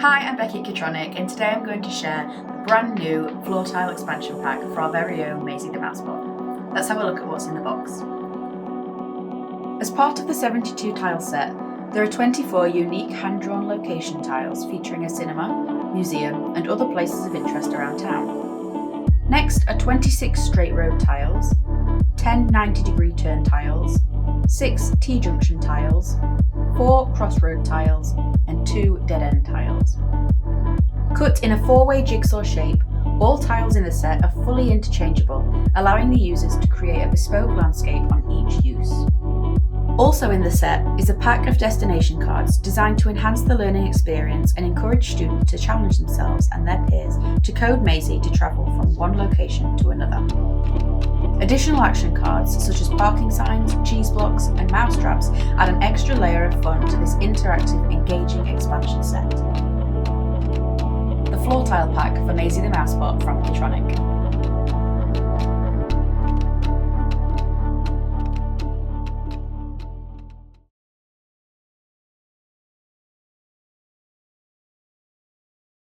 Hi, I'm Becky at Kitronic, and today I'm going to share the brand new floor tile expansion pack for our very own Mai-Z the MouseBot. Let's have a look at what's in the box. As part of the 72 tile set, there are 24 unique hand-drawn location tiles featuring a cinema, museum, and other places of interest around town. Next are 26 straight road tiles, 10 90-degree turn tiles, 6 T-junction tiles, 4 crossroad tiles, and 2 dead-end tiles. Cut in a 4-way jigsaw shape, all tiles in the set are fully interchangeable, allowing the users to create a bespoke landscape on each use. Also in the set is a pack of destination cards designed to enhance the learning experience and encourage students to challenge themselves and their peers to code Mai-Z to travel from one location to another. Additional action cards such as parking signs, cheese blocks, and mouse traps add an extra layer of fun to this interactive, engaging expansion set. The floor tile pack for Mai-Z the MouseBot from Kitronic.